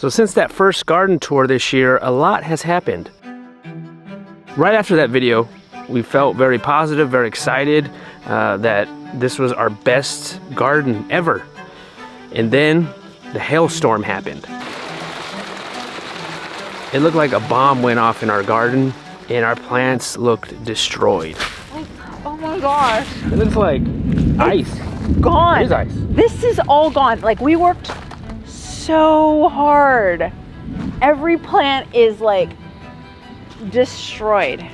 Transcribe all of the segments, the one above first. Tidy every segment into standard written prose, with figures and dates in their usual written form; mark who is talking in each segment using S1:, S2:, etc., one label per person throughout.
S1: So since that first garden tour this year, a lot has happened. Right after that video, we felt very positive, very excited that this was our best garden ever. And then the hailstorm happened. It looked like a bomb went off in our garden and our plants looked destroyed.
S2: Oh my gosh.
S1: It looks like ice.
S2: Gone.
S1: It is ice.
S2: This is all gone. Like, we worked so hard. Every plant is like destroyed.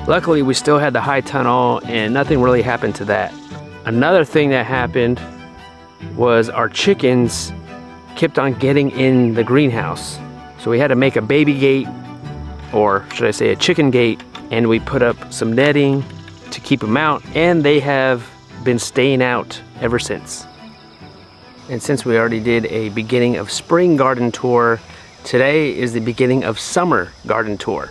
S1: Luckily, we still had the high tunnel and nothing really happened to that. Another thing that happened was our chickens kept on getting in the greenhouse. So we had to make a baby gate, or should I say a chicken gate, and we put up some netting to keep them out, and they have been staying out ever since. And since we already did a beginning of spring garden tour, today is the beginning of summer garden tour.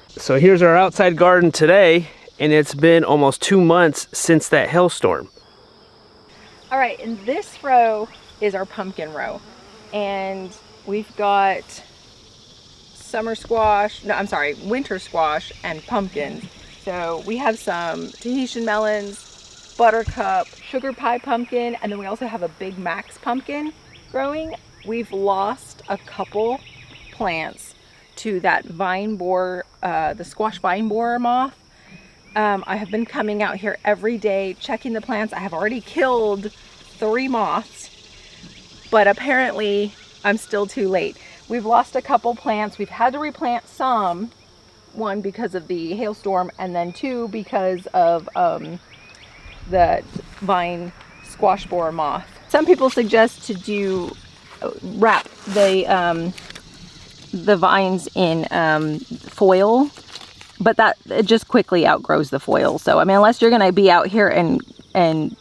S1: So here's our outside garden today, and it's been almost 2 months since that hailstorm.
S2: All right, and this row is our pumpkin row. And we've got winter squash and pumpkins. So we have some Tahitian melons, buttercup, sugar pie pumpkin, and then we also have a big Max pumpkin growing. We've lost a couple plants to that vine borer, the squash vine borer moth. I have been coming out here every day checking the plants. I have already killed 3 moths, but apparently I'm still too late. We've lost a couple plants. We've had to replant some, 1 because of the hailstorm, and then 2 because of the vine squash borer moth. Some people suggest to wrap the vines in foil, but that it just quickly outgrows the foil. So I mean, unless you're going to be out here and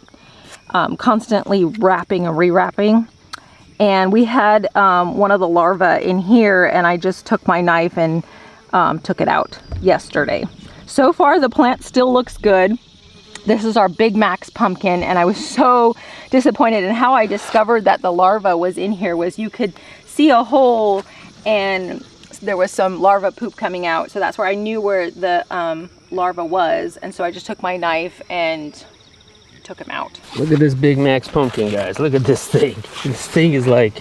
S2: constantly wrapping and rewrapping. And we had one of the larvae in here, and I just took my knife and took it out yesterday. So far the plant still looks good. This is our big Max pumpkin, and I was so disappointed. And how I discovered that the larva was in here was you could see a hole and there was some larva poop coming out. So that's where I knew where the larva was. And so I just took my knife and took him out.
S1: Look at this big Max pumpkin, guys. Look at this thing. This thing is like...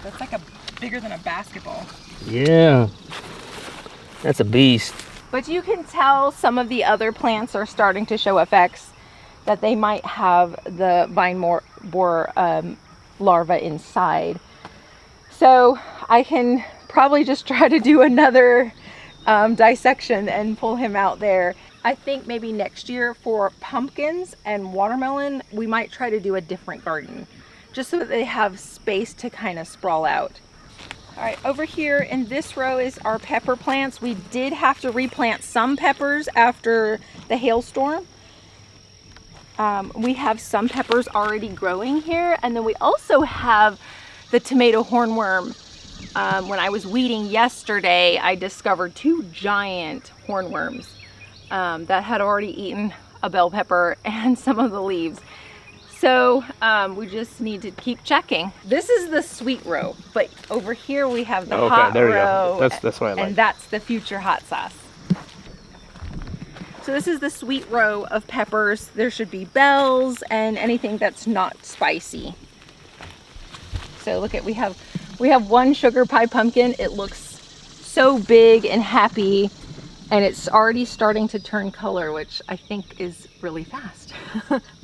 S2: That's like bigger than a basketball.
S1: Yeah. That's a beast.
S2: But you can tell some of the other plants are starting to show effects that they might have the vine borer larva inside. So I can probably just try to do another dissection and pull him out there. I think maybe next year for pumpkins and watermelon, we might try to do a different garden, just so that they have space to kind of sprawl out. All right, over here in this row is our pepper plants. We did have to replant some peppers after the hailstorm. We have some peppers already growing here, and then we also have the tomato hornworm. When I was weeding yesterday, I discovered 2 giant hornworms that had already eaten a bell pepper and some of the leaves. So we just need to keep checking. This is the sweet row, but over here we have the hot
S1: there
S2: row.
S1: you go. That's what I like.
S2: And that's the future hot sauce. So this is the sweet row of peppers. There should be bells and anything that's not spicy. So look at, we have 1 sugar pie pumpkin. It looks so big and happy, and it's already starting to turn color, which I think is really fast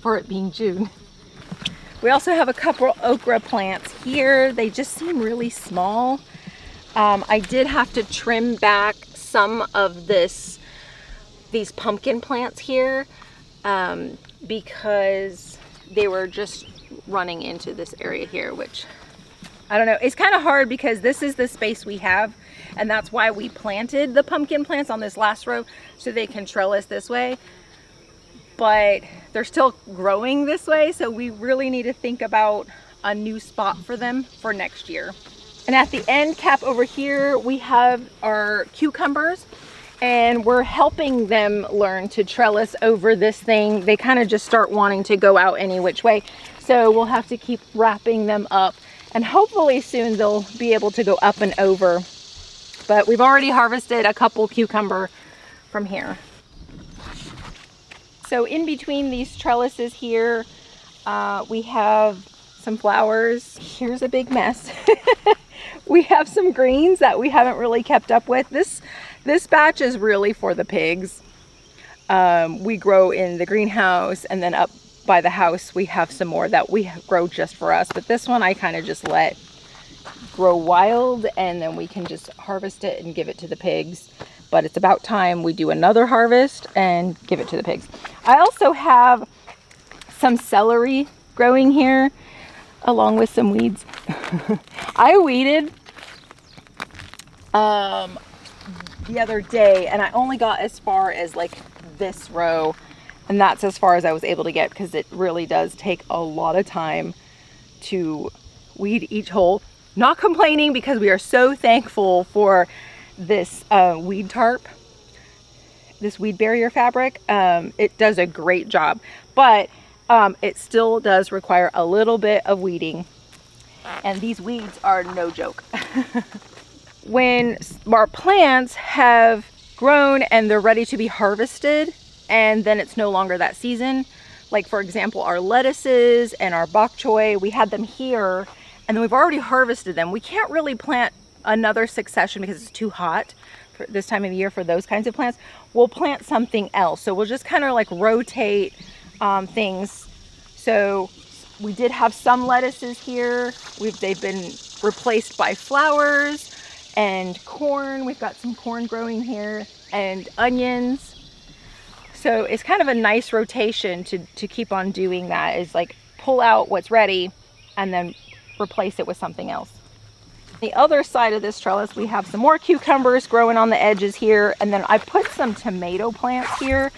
S2: for it being June. We also have a couple okra plants here. They just seem really small. I did have to trim back some of these pumpkin plants here because they were just running into this area here, which I don't know. It's kind of hard because this is the space we have, and that's why we planted the pumpkin plants on this last row, so they can trellis this way. But they're still growing this way, so we really need to think about a new spot for them for next year. And at the end cap over here, we have our cucumbers, And we're helping them learn to trellis over this thing. They kind of just start wanting to go out any which way. So we'll have to keep wrapping them up, and hopefully soon they'll be able to go up and over. But we've already harvested a couple cucumber from here. So in between these trellises here, we have some flowers. Here's a big mess. We have some greens that we haven't really kept up with. This batch is really for the pigs. We grow in the greenhouse, and then up by the house we have some more that we grow just for us. But this one I kind of just let grow wild, and then we can just harvest it and give it to the pigs. But it's about time we do another harvest and give it to the pigs. I also have some celery growing here along with some weeds. I weeded the other day, and I only got as far as like this row, and that's as far as I was able to get, because it really does take a lot of time to weed each hole. Not complaining, because we are so thankful for this weed tarp, this weed barrier fabric. It does a great job, but it still does require a little bit of weeding, and these weeds are no joke. When our plants have grown and they're ready to be harvested, and then it's no longer that season, like for example our lettuces and our bok choy, we had them here and then we've already harvested them. We can't really plant another succession because it's too hot for this time of year for those kinds of plants. We'll plant something else, so we'll just kind of like rotate things. So we did have some lettuces here. They've been replaced by flowers and corn. We've got some corn growing here, and onions. So it's kind of a nice rotation to keep on doing that, is like pull out what's ready and then replace it with something else. The other side of this trellis, we have some more cucumbers growing on the edges here, and then I put some tomato plants here.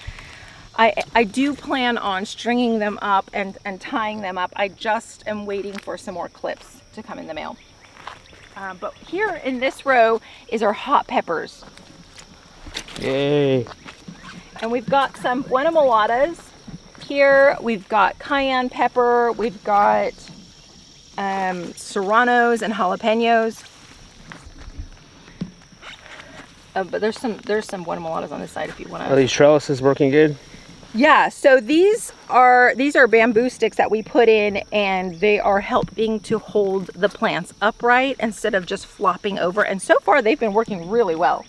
S2: I do plan on stringing them up and tying them up. I just am waiting for some more clips to come in the mail. But here in this row is our hot peppers.
S1: Yay.
S2: And we've got some buena mulatas here. We've got cayenne pepper. We've got serranos and jalapenos. But there's some buena mulatas on this side if you want to.
S1: Are these trellises working good?
S2: Yeah, so these are bamboo sticks that we put in, and they are helping to hold the plants upright instead of just flopping over. And so far they've been working really well.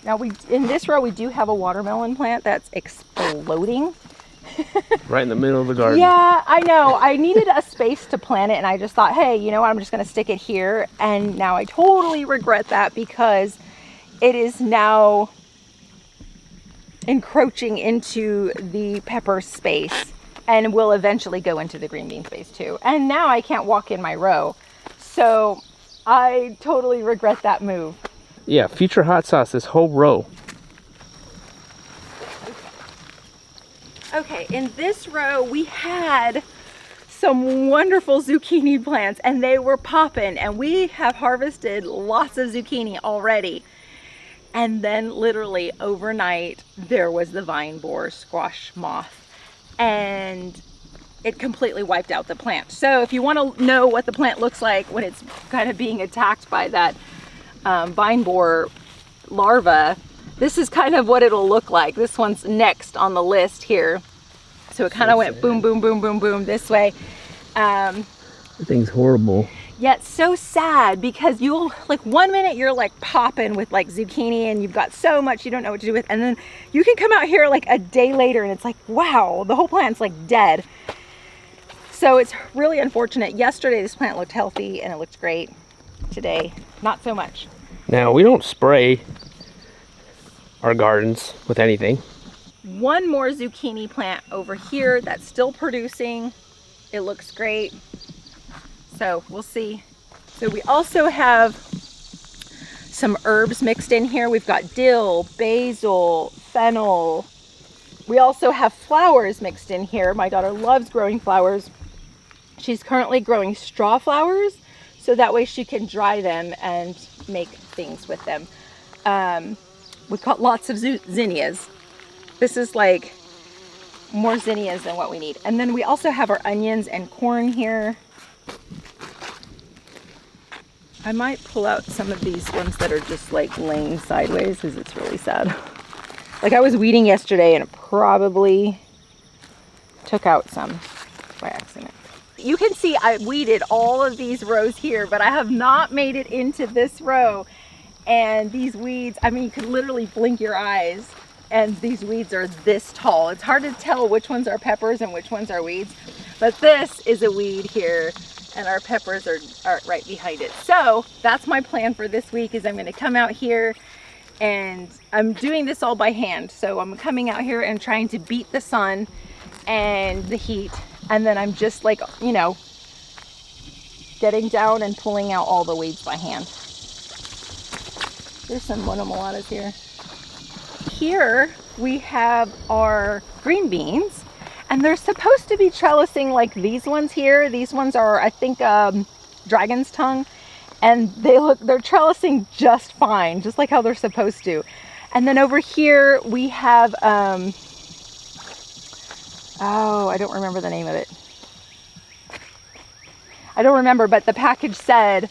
S2: Now in this row we do have a watermelon plant that's exploding.
S1: Right in the middle of the garden.
S2: Yeah, I know. I needed a space to plant it, and I just thought, hey, you know what, I'm just going to stick it here. And now I totally regret that, because it is now encroaching into the pepper space and will eventually go into the green bean space too. And now I can't walk in my row. So I totally regret that move.
S1: Yeah, future hot sauce, this whole row.
S2: Okay, in this row we had some wonderful zucchini plants, and they were popping, and we have harvested lots of zucchini already. And then literally overnight there was the vine borer squash moth, and it completely wiped out the plant. So if you want to know what the plant looks like when it's kind of being attacked by that vine borer larva, this is kind of what it'll look like. This one's next on the list here. So it kind of went boom, boom, boom, boom, boom this way.
S1: The thing's horrible.
S2: Yeah, it's so sad, because you'll, like, 1 minute you're like popping with like zucchini and you've got so much you don't know what to do with, and then you can come out here like a day later and it's like, wow, the whole plant's like dead. So it's really unfortunate. Yesterday this plant looked healthy and it looked great. Today, not so much.
S1: Now, we don't spray our gardens with anything.
S2: One more zucchini plant over here that's still producing. It looks great. So we'll see. So we also have some herbs mixed in here. We've got dill, basil, fennel. We also have flowers mixed in here. My daughter loves growing flowers. She's currently growing straw flowers, so that way she can dry them and make things with them. We got lots of zinnias. This is like more zinnias than what we need. And then we also have our onions and corn here. I might pull out some of these ones that are just like laying sideways because it's really sad. Like I was weeding yesterday and it probably took out some by accident. You can see I weeded all of these rows here, but I have not made it into this row. And these weeds, I mean, you could literally blink your eyes and these weeds are this tall. It's hard to tell which ones are peppers and which ones are weeds, but this is a weed here and our peppers are right behind it. So that's my plan for this week is I'm gonna come out here and I'm doing this all by hand. So I'm coming out here and trying to beat the sun and the heat. And then I'm just like, you know, getting down and pulling out all the weeds by hand. There's some monomolatas here. Here we have our green beans and they're supposed to be trellising like these ones here. These ones are, I think, dragon's tongue, and they're trellising just fine, just like how they're supposed to. And then over here we have, oh, I don't remember the name of it. I don't remember, but the package said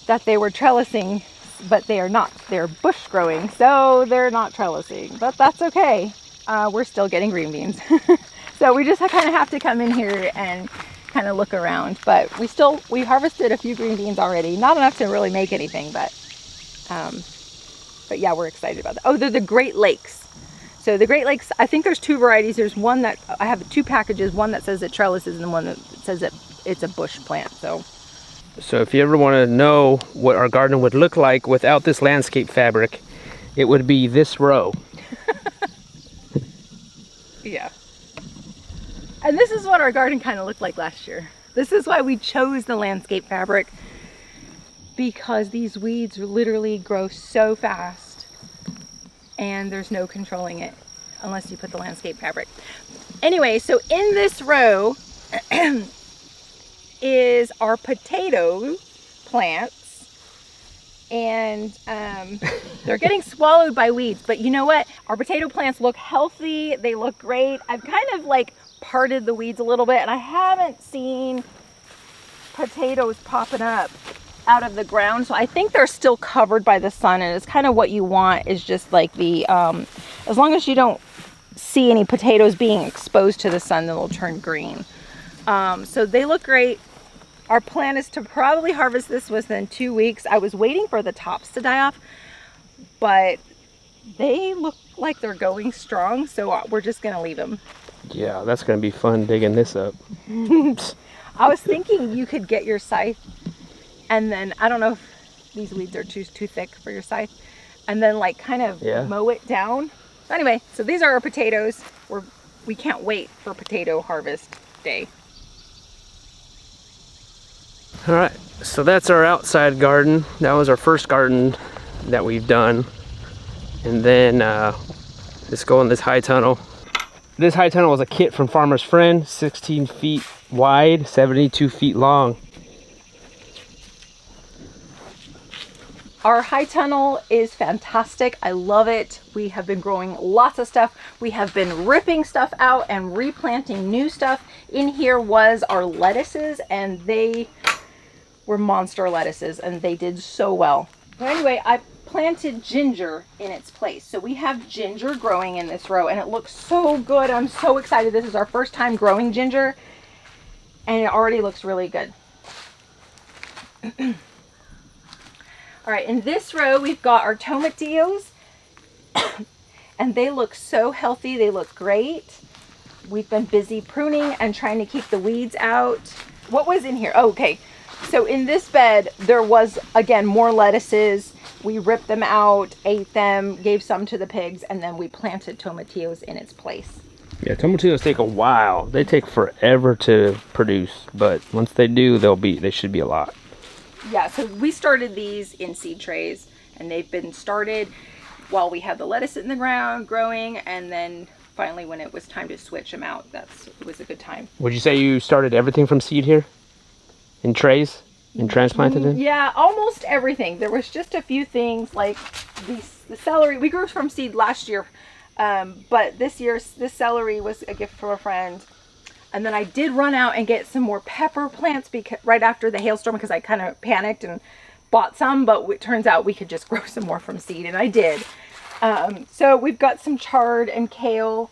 S2: that they were trellising, but they are not. They're bush growing, so they're not trellising, but that's okay. We're still getting green beans. So we just kind of have to come in here and kind of look around, but we harvested a few green beans already. Not enough to really make anything, but yeah, we're excited about that. Oh, they're the Great Lakes. So the Great Lakes, I think there's two varieties. There's one that, I have two packages, one that says it trellises and one that says that it's a bush plant, so.
S1: So if you ever want to know what our garden would look like without this landscape fabric, it would be this row.
S2: Yeah. And this is what our garden kind of looked like last year. This is why we chose the landscape fabric, because these weeds literally grow so fast and there's no controlling it unless you put the landscape fabric. Anyway, so in this row is our potato plants, and they're getting swallowed by weeds, but you know what? Our potato plants look healthy, they look great. I've kind of like parted the weeds a little bit and I haven't seen potatoes popping up out of the ground, so I think they're still covered by the sun, and it's kind of what you want is just like the as long as you don't see any potatoes being exposed to the sun, then they'll turn green. So they look great. Our plan is to probably harvest this within 2 weeks. I was waiting for the tops to die off, but they look like they're going strong, so we're just gonna leave them.
S1: Yeah, that's gonna be fun digging this up.
S2: I was thinking you could get your scythe, and then I don't know if these weeds are too thick for your scythe, and then like kind of mow it down. Anyway, so these are our potatoes. We can't wait for potato harvest day.
S1: All right, so that's our outside garden. That was our first garden that we've done. And then let's go in this high tunnel. This high tunnel was a kit from Farmer's Friend, 16 feet wide, 72 feet long.
S2: Our high tunnel is fantastic. I love it. We have been growing lots of stuff. We have been ripping stuff out and replanting new stuff. In here was our lettuces, and they were monster lettuces and they did so well. But anyway, I planted ginger in its place. So we have ginger growing in this row and it looks so good. I'm so excited. This is our first time growing ginger and it already looks really good. All right, in this row we've got our tomatillos and they look so healthy. They look great. We've been busy pruning and trying to keep the weeds out. What was in here? Oh, okay. So in this bed, there was, again, more lettuces. We ripped them out, ate them, gave some to the pigs, and then we planted tomatillos in its place.
S1: Yeah, tomatillos take a while. They take forever to produce, but once they do, they should be a lot.
S2: Yeah, so we started these in seed trays, and they've been started while we had the lettuce in the ground growing, and then finally when it was time to switch them out, it was a good time.
S1: Would you say you started everything from seed here? In trays and transplanted it?
S2: Yeah, almost everything. There was just a few things like the celery, we grew from seed last year, but this celery was a gift from a friend. And then I did run out and get some more pepper plants right after the hailstorm, because I kind of panicked and bought some, but it turns out we could just grow some more from seed, and I did. So we've got some chard and kale.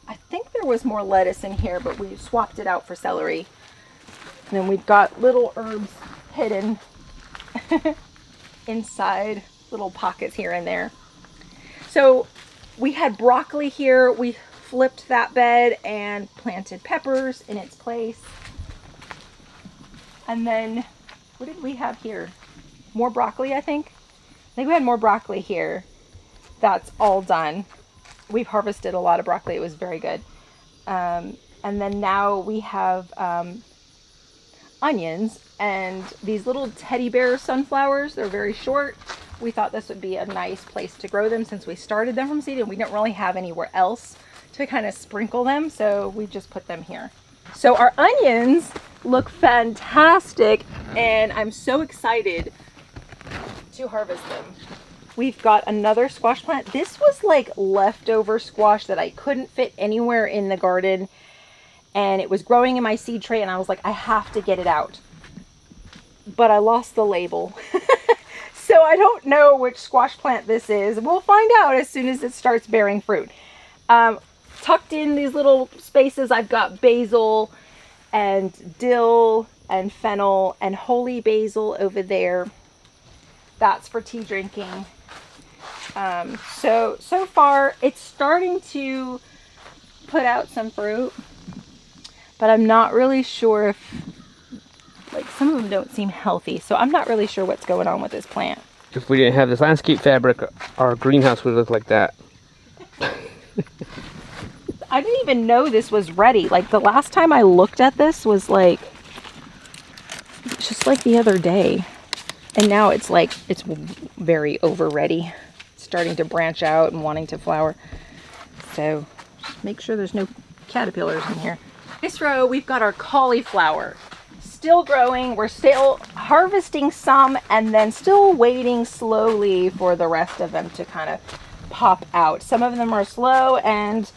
S2: I think there was more lettuce in here, but we swapped it out for celery. And then we've got little herbs hidden inside little pockets here and there. So we had broccoli here. We flipped that bed and planted peppers in its place. And then what did we have here? More broccoli, I think. I think we had more broccoli here. That's all done. We've harvested a lot of broccoli. It was very good. And then now we have onions and these little teddy bear sunflowers. They're very short. We thought this would be a nice place to grow them since we started them from seed and we don't really have anywhere else to kind of sprinkle them. So we just put them here. So our onions look fantastic and I'm so excited to harvest them. We've got another squash plant. This was like leftover squash that I couldn't fit anywhere in the garden. And it was growing in my seed tray and I was like, I have to get it out. But I lost the label. So I don't know which squash plant this is. We'll find out as soon as it starts bearing fruit. Tucked in these little spaces, I've got basil and dill and fennel and holy basil over there. That's for tea drinking. So far it's starting to put out some fruit, but I'm not really sure if, like, some of them don't seem healthy, so I'm not really sure what's going on with this plant.
S1: If we didn't have this landscape fabric, our greenhouse would look like that.
S2: I didn't even know this was ready. Like, the last time I looked at this was like just like the other day, and now it's like it's very over ready. It's starting to branch out and wanting to flower. So just make sure there's no caterpillars in here. This row we've got our cauliflower. Still growing. We're still harvesting some and then still waiting slowly for the rest of them to kind of pop out. Some of them are slow and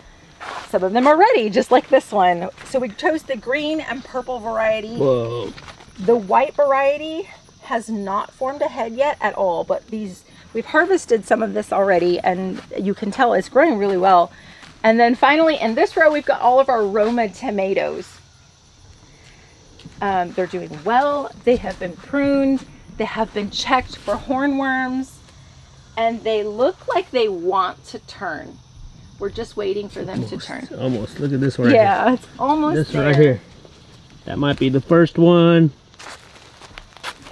S2: some of them are ready, just like this one. So we chose the green and purple variety.
S1: Whoa.
S2: The white variety has not formed a head yet at all, but we've harvested some of this already and you can tell it's growing really well. And then finally in this row we've got all of our Roma tomatoes. They're doing well. They have been pruned. They have been checked for hornworms. And they look like they want to turn. We're just waiting for them to turn.
S1: Almost. Look at this one right
S2: yeah,
S1: here.
S2: It's almost
S1: this
S2: there.
S1: Right here. That might be the first one.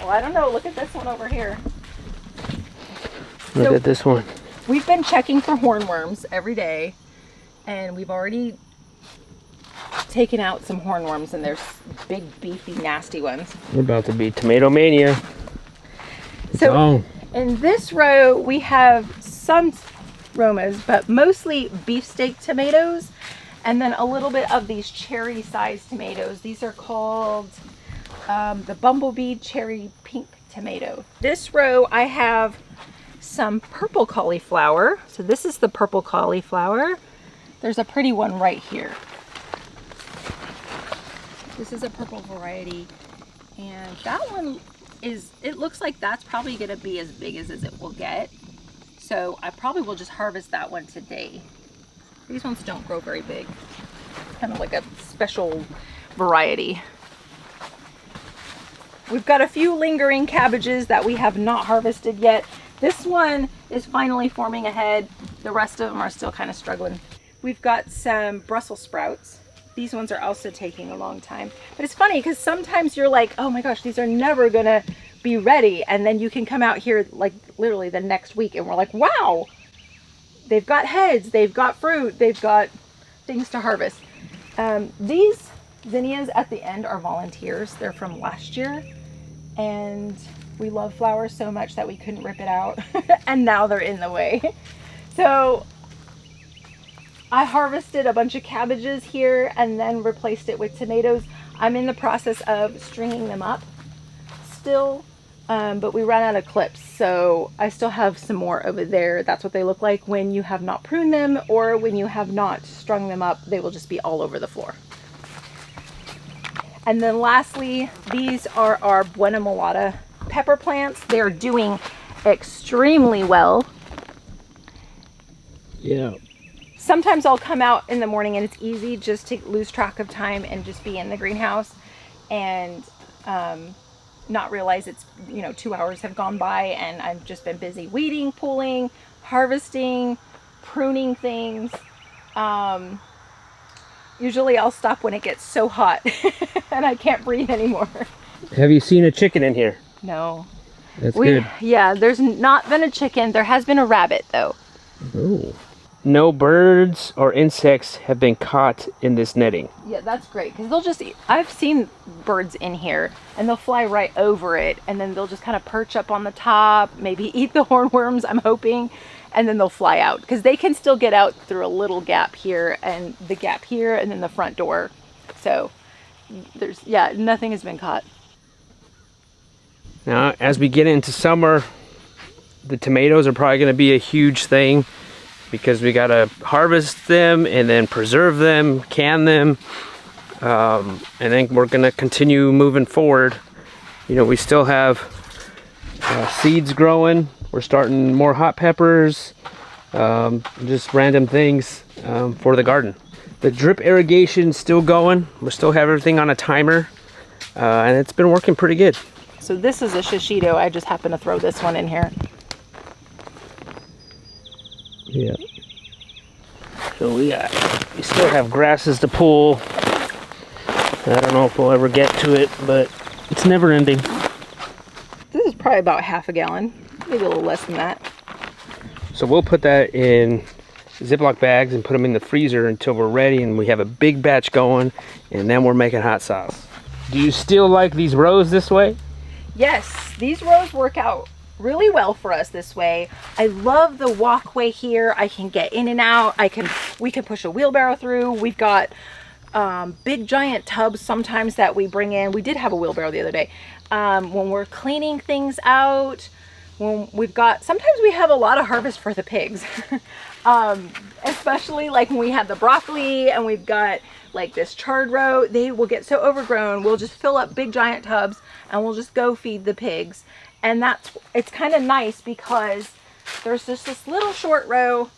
S2: Well, I don't know. Look at this one over here.
S1: Look at this one.
S2: We've been checking for hornworms every day. And we've already taken out some hornworms, and there's big, beefy, nasty ones.
S1: We're about to be tomato mania.
S2: So in this row, we have some Romas, but mostly beefsteak tomatoes, and then a little bit of these cherry-sized tomatoes. These are called the Bumblebee Cherry Pink Tomato. This row, I have some purple cauliflower. So this is the purple cauliflower. There's a pretty one right here. This is a purple variety, and that one it looks like that's probably going to be as big as it will get. So I probably will just harvest that one today. These ones don't grow very big. Kind of like a special variety. We've got a few lingering cabbages that we have not harvested yet. This one is finally forming a head. The rest of them are still kind of struggling. We've got some Brussels sprouts. These ones are also taking a long time. But it's funny because sometimes you're like, oh my gosh, these are never gonna be ready. And then you can come out here like literally the next week and we're like, wow, they've got heads, they've got fruit, they've got things to harvest. These zinnias at the end are volunteers. They're from last year. And we love flowers so much that we couldn't rip it out. And now they're in the way. So I harvested a bunch of cabbages here and then replaced it with tomatoes. I'm in the process of stringing them up still. but we ran out of clips, so I still have some more over there. That's what they look like when you have not pruned them, or when you have not strung them up. They will just be all over the floor. And then lastly, these are our Buena Mulata pepper plants. They're doing extremely well.
S1: Yeah.
S2: Sometimes I'll come out in the morning and it's easy just to lose track of time and just be in the greenhouse and not realize it's, 2 hours have gone by, and I've just been busy weeding, pulling, harvesting, pruning things. Usually I'll stop when it gets so hot and I can't breathe anymore.
S1: Have you seen a chicken in here?
S2: No.
S1: That's good.
S2: Yeah, there's not been a chicken. There has been a rabbit though.
S1: Oh. No birds or insects have been caught in this netting.
S2: Yeah, that's great, because they'll just I've seen birds in here and they'll fly right over it, and then they'll just kind of perch up on the top, maybe eat the hornworms, I'm hoping, and then they'll fly out, because they can still get out through a little gap here and the gap here and then the front door. So nothing has been caught.
S1: Now, as we get into summer, the tomatoes are probably going to be a huge thing, because we got to harvest them and then preserve them, can them, and then we're going to continue moving forward. We still have seeds growing. We're starting more hot peppers, just random things for the garden. The drip irrigation's still going. We still have everything on a timer, and it's been working pretty good.
S2: So this is a shishito. I just happened to throw this one in here.
S1: Yeah. So we still have grasses to pull. I don't know if we'll ever get to it, but it's never ending.
S2: This is probably about half a gallon, maybe a little less than that.
S1: So we'll put that in Ziploc bags and put them in the freezer until we're ready and we have a big batch going, and then we're making hot sauce. Do you still like these rows this way?
S2: Yes, these rows work out really well for us this way. I love the walkway here. I can get in and out. We can push a wheelbarrow through. We've got big giant tubs sometimes that we bring in. We did have a wheelbarrow the other day. When we're cleaning things out, sometimes we have a lot of harvest for the pigs. Especially like when we had the broccoli and we've got like this chard row, they will get so overgrown. We'll just fill up big giant tubs and we'll just go feed the pigs. And it's kind of nice, because there's just this little short row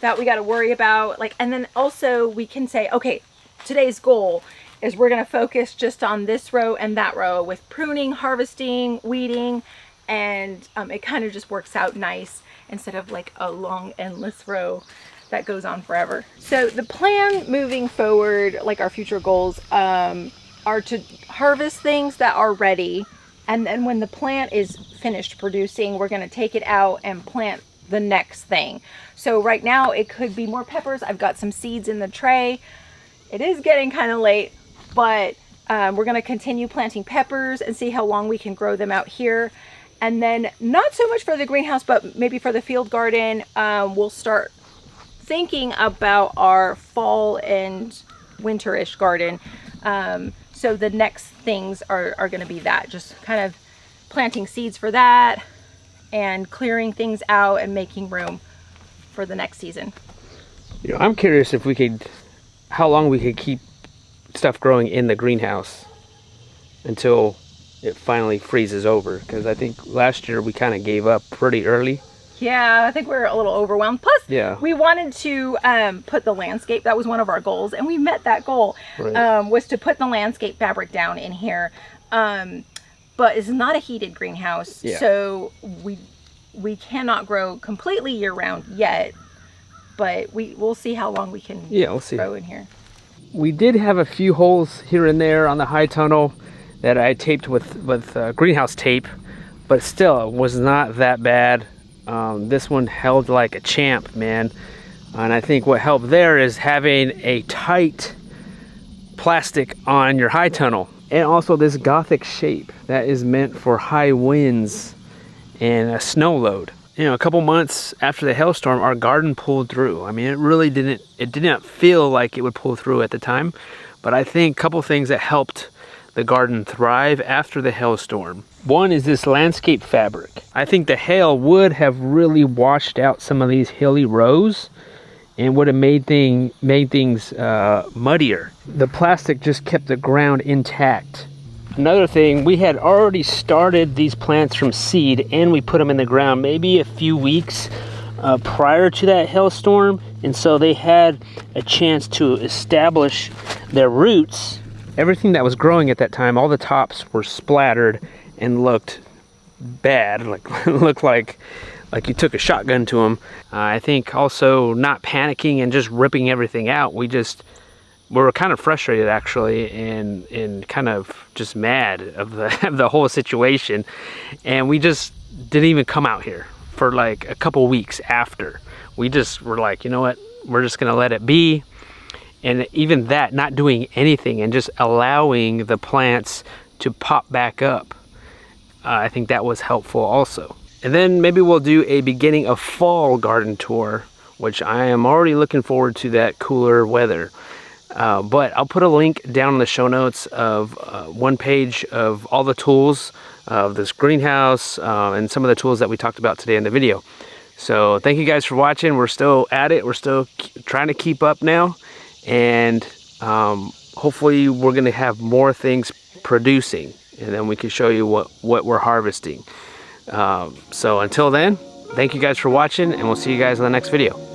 S2: that we got to worry about. And then also we can say, okay, today's goal is we're going to focus just on this row and that row with pruning, harvesting, weeding, and it kind of just works out nice instead of like a long endless row that goes on forever. So the plan moving forward, like our future goals, are to harvest things that are ready. And then when the plant is finished producing, we're going to take it out and plant the next thing. So right now it could be more peppers. I've got some seeds in the tray. It is getting kind of late, but we're going to continue planting peppers and see how long we can grow them out here. And then not so much for the greenhouse, but maybe for the field garden, we'll start thinking about our fall and winterish garden. So the next things are going to be that, just kind of planting seeds for that and clearing things out and making room for the next season.
S1: I'm curious how long we could keep stuff growing in the greenhouse until it finally freezes over, because I think last year we kind of gave up pretty early.
S2: Yeah, I think we were a little overwhelmed. Plus,
S1: yeah,
S2: we wanted to put the landscape. That was one of our goals, and we met that goal. Right. Was to put the landscape fabric down in here. But it's not a heated greenhouse, yeah. So we cannot grow completely year-round yet. But we'll see how long we can grow in here.
S1: We did have a few holes here and there on the high tunnel that I taped with greenhouse tape, but still it was not that bad. This one held like a champ, man. And I think what helped there is having a tight plastic on your high tunnel, and also this Gothic shape that is meant for high winds and a snow load. A couple months after the hailstorm, our garden pulled through. I mean, it didn't feel like it would pull through at the time, but I think a couple things that helped the garden thrive after the hailstorm. One is this landscape fabric. I think the hail would have really washed out some of these hilly rows and would have made things muddier. The plastic just kept the ground intact. Another thing, we had already started these plants from seed and we put them in the ground maybe a few weeks prior to that hailstorm, and so they had a chance to establish their roots. Everything that was growing at that time, all the tops were splattered and looked bad, looked like you took a shotgun to them. I think also not panicking and just ripping everything out. We were kind of frustrated actually, and kind of just mad of the whole situation, and we just didn't even come out here for like a couple weeks after. We just were like, you know what, we're just gonna let it be. And even that, not doing anything and just allowing the plants to pop back up, I think that was helpful also. And then maybe we'll do a beginning of fall garden tour, which I am already looking forward to that cooler weather. But I'll put a link down in the show notes of one page of all the tools of this greenhouse and some of the tools that we talked about today in the video. So thank you guys for watching. We're still at it. We're still trying to keep up now. And hopefully we're going to have more things producing. And then we can show you what we're harvesting. So until then, thank you guys for watching. And we'll see you guys in the next video.